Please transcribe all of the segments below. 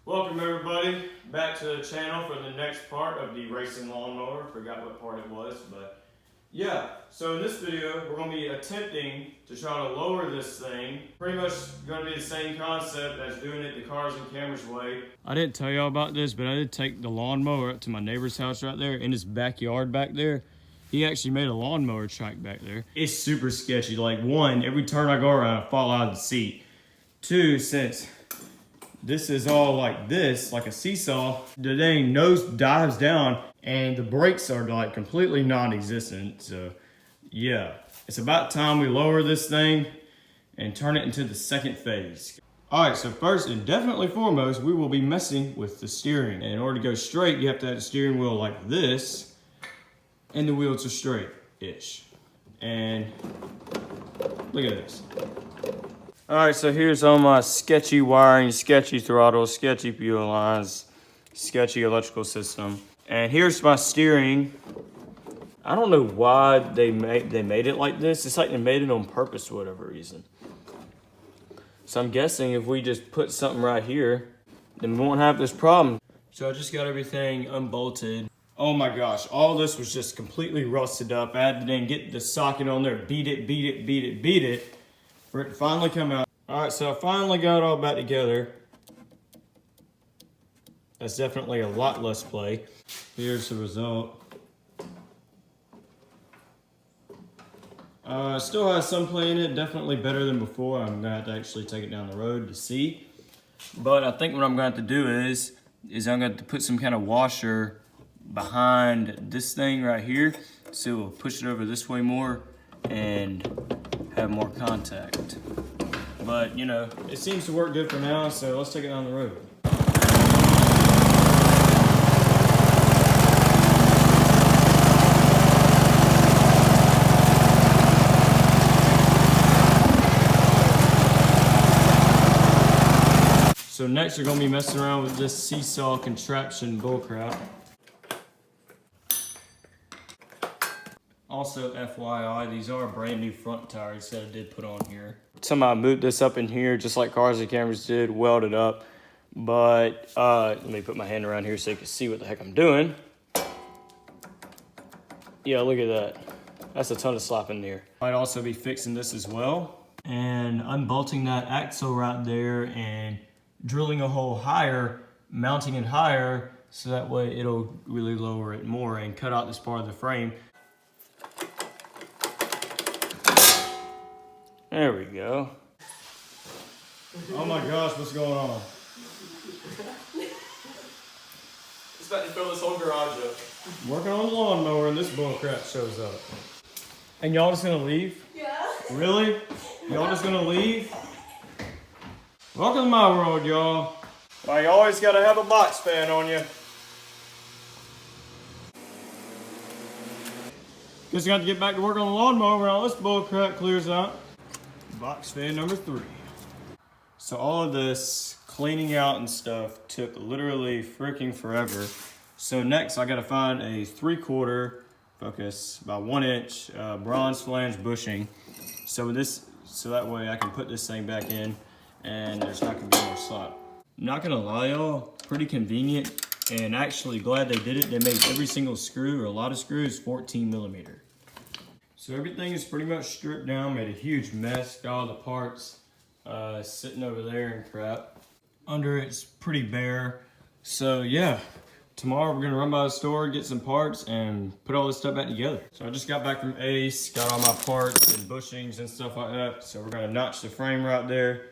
Welcome everybody back to the channel for the next part of the racing lawnmower. Forgot what part it was, but yeah. So in this video, we're going to be attempting to try to lower this thing. Pretty much going to be the same concept as doing it the cars and cameras way. I didn't tell y'all about this, but I did take the lawnmower up to my neighbor's house right there in his backyard back there. He actually made a lawnmower track back there. It's super sketchy. Like one, every turn I go around, I fall out of the seat. Two, since this is all like this, like a seesaw, the dang nose dives down and the brakes are like completely non-existent. So yeah, it's about time we lower this thing and turn it into the second phase. All right, so first and definitely foremost, we will be messing with the steering. And in order to go straight, you have to have the steering wheel like this and the wheels are straight-ish. And look at this. All right, so here's all my sketchy wiring, sketchy throttle, sketchy fuel lines, sketchy electrical system. And here's my steering. I don't know why they made it like this. It's like they made it on purpose for whatever reason. So I'm guessing if we just put something right here, then we won't have this problem. So I just got everything unbolted. Oh my gosh, all this was just completely rusted up. I had to then get the socket on there, beat it, for it to finally come out. All right, so I finally got it all back together. That's definitely a lot less play. Here's the result. Still has some play in it, definitely better than before. I'm gonna have to actually take it down the road to see. But I think what I'm gonna have to do is I'm gonna have to put some kind of washer behind this thing right here. So we'll push it over this way more and have more contact. But you know, it seems to work good for now, so let's take it down the road. So next we're gonna be messing around with this seesaw contraption bullcrap. Also, FYI, these are brand new front tires that I did put on here. Somehow I moved this up in here just like cars and cameras did, welded up. But let me put my hand around here so you can see what the heck I'm doing. Yeah, look at that. That's a ton of slop in there. I'd also be fixing this as well. And unbolting that axle right there and drilling a hole higher, mounting it higher, so that way it'll really lower it more and cut out this part of the frame. There we go. Oh my gosh, what's going on? It's about to fill this whole garage up. Working on the lawnmower and this bullcrap shows up. And y'all just gonna leave? Yeah. Really? Y'all just gonna leave? Welcome to my world, y'all. Well, you always gotta have a box fan on you. Guess you got to get back to work on the lawnmower when all this bullcrap clears out. Box fan number 3. So all of this cleaning out and stuff took literally freaking forever. So next I gotta find a 3/4 focus, about 1 inch bronze flange bushing. So that way I can put this thing back in and there's not gonna be more slop. Not gonna lie y'all, pretty convenient and actually glad they did it. They made every single screw or a lot of screws 14mm. So everything is pretty much stripped down, made a huge mess, got all the parts sitting over there and crap. Under it's pretty bare. So yeah, tomorrow we're gonna run by the store, get some parts and put all this stuff back together. So I just got back from Ace, got all my parts and bushings and stuff like that. So we're gonna notch the frame right there.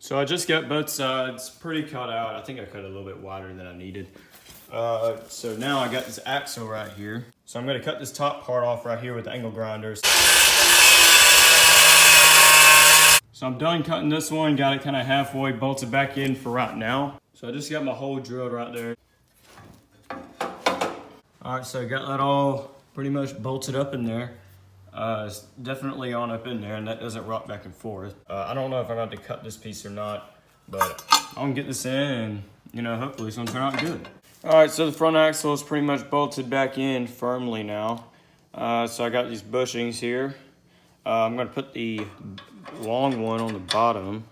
So I just got both sides pretty cut out. I think I cut it a little bit wider than I needed. So now I got this axle right here. So I'm gonna cut this top part off right here with the angle grinders. So I'm done cutting this one, got it kind of halfway bolted back in for right now. So I just got my hole drilled right there. All right, so I got that all pretty much bolted up in there. It's definitely on up in there and that doesn't rock back and forth. I don't know if I'm going to cut this piece or not, but I'm going to get this in and, you know, hopefully it's going to turn out good. All right, so the front axle is pretty much bolted back in firmly now. So I got these bushings here. I'm gonna put the long one on the bottom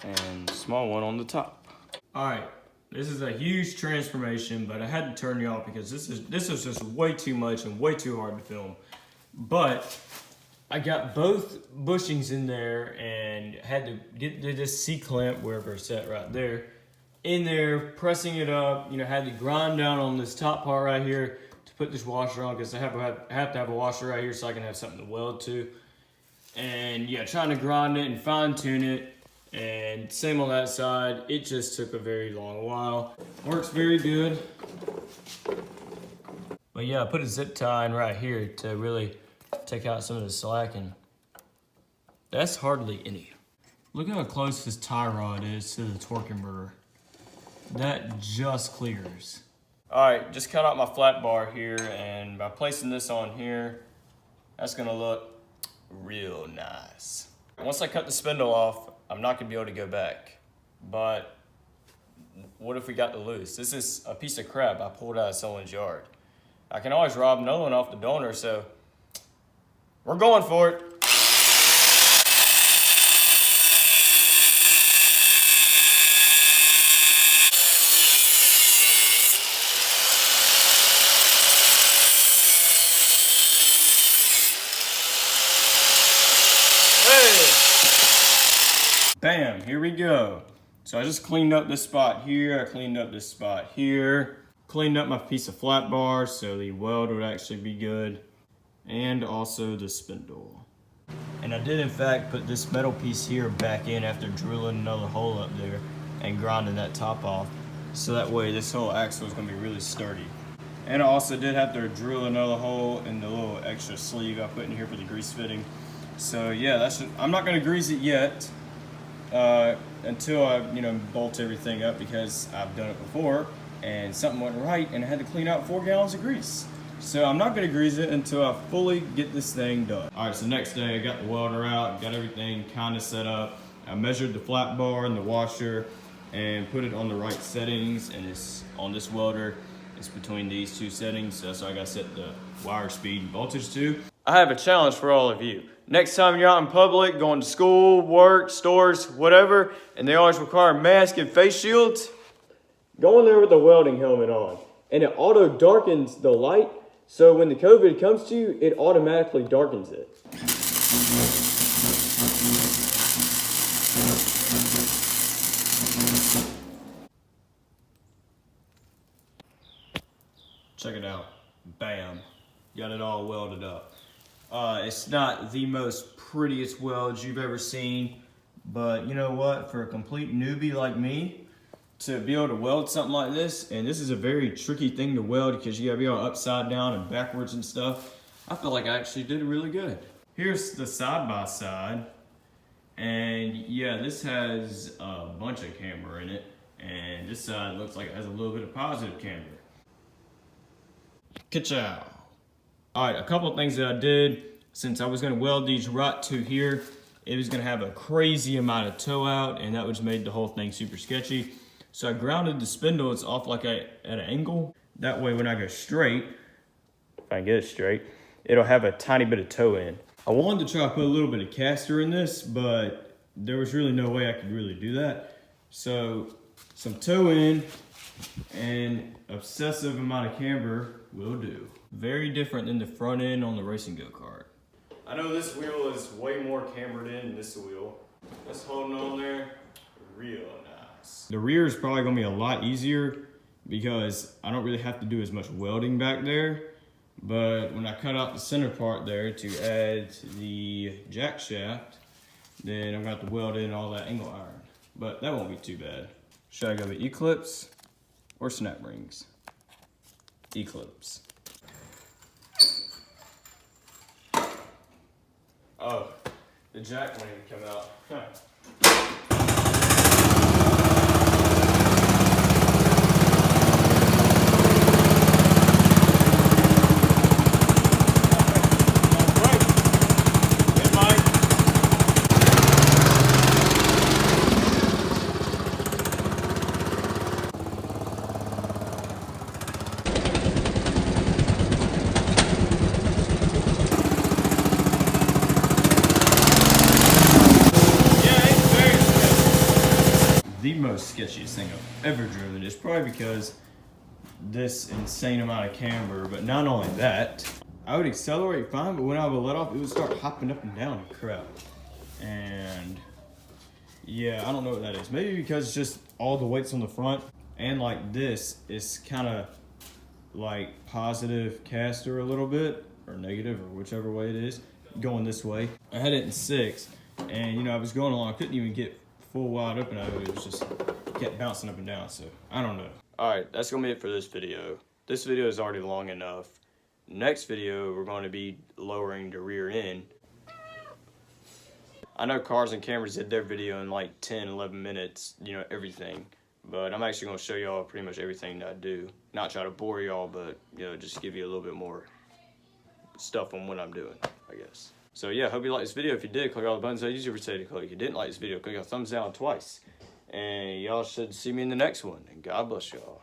and small one on the top. All right, this is a huge transformation, but I had to turn you off because this is just way too much and way too hard to film. But I got both bushings in there and had to get this C-clamp, wherever it's at right there, in there, pressing it up. You know, had to grind down on this top part right here to put this washer on, because I have to have a washer right here so I can have something to weld to. And yeah, trying to grind it and fine tune it, and same on that side. It just took a very long while. Works very good. But yeah, I put a zip tie in right here to really take out some of the slack, and that's hardly any. Look how close this tie rod is to the torque converter. That just clears. All right, just cut out my flat bar here, and by placing this on here, that's gonna look real nice. Once I cut the spindle off, I'm not gonna be able to go back. But what if we got the loose? This is a piece of crap I pulled out of someone's yard. I can always rob another one off the donor, so we're going for it. Bam, here we go. So I just cleaned up this spot here, I cleaned up this spot here, cleaned up my piece of flat bar so the weld would actually be good, and also the spindle. And I did in fact put this metal piece here back in after drilling another hole up there and grinding that top off, so that way this whole axle is going to be really sturdy. And I also did have to drill another hole in the little extra sleeve I put in here for the grease fitting. So yeah, I'm not going to grease it yet. Until I, bolt everything up, because I've done it before and something went right and I had to clean out 4 gallons of grease. So I'm not going to grease it until I fully get this thing done. All right, so next day I got the welder out, got everything kind of set up. I measured the flat bar and the washer and put it on the right settings, and it's on this welder. It's between these 2 settings, so I got to set the wire speed and voltage to. I have a challenge for all of you. Next time you're out in public, going to school, work, stores, whatever, and they always require masks and face shields, go in there with a welding helmet on. And it auto darkens the light, so when the COVID comes to you, it automatically darkens it. Check it out. Bam. Got it all welded up. It's not the most prettiest welds you've ever seen, but you know what? For a complete newbie like me, to be able to weld something like this, and this is a very tricky thing to weld because you gotta be all upside down and backwards and stuff, I feel like I actually did really good. Here's the side-by-side, and yeah, this has a bunch of camber in it, and this side looks like it has a little bit of positive camber. Ka-chow. All right, a couple of things that I did. Since I was gonna weld these right to here, it was gonna have a crazy amount of toe out, and that was made the whole thing super sketchy. So I grounded the spindles off like at an angle. That way when I go straight, if I can get it straight, it'll have a tiny bit of toe in. I wanted to try to put a little bit of caster in this, but there was really no way I could really do that. So some toe in and obsessive amount of camber will do. Very different than the front end on the racing go-kart. I know this wheel is way more cambered in than this wheel. It's holding on there real nice. The rear is probably gonna be a lot easier because I don't really have to do as much welding back there. But when I cut out the center part there to add the jack shaft, then I'm gonna have to weld in all that angle iron. But that won't be too bad. Should I go with E-clips or snap rings? E-clips. Oh, the jack won't even come out. most sketchiest thing I've ever driven. It's probably because this insane amount of camber, but not only that, I would accelerate fine, but when I would let off, it would start hopping up and down and crap. And yeah, I don't know what that is. Maybe because it's just all the weight's on the front, and like this is kind of like positive caster a little bit, or negative, or whichever way it is, going this way. I had it in 6, and you know, I was going along, I couldn't even get full wide open out of it. It was just, kept bouncing up and down, so I don't know. Alright, that's gonna be it for this video. This video is already long enough. Next video, we're going to be lowering the rear end. I know Cars and Cameras did their video in like 10, 11 minutes, you know, everything. But I'm actually going to show y'all pretty much everything that I do. Not try to bore y'all, but, you know, just give you a little bit more stuff on what I'm doing, I guess. So yeah, hope you liked this video. If you did, click all the buttons I usually say to click. If you didn't like this video, click a thumbs down twice. And y'all should see me in the next one. And God bless y'all.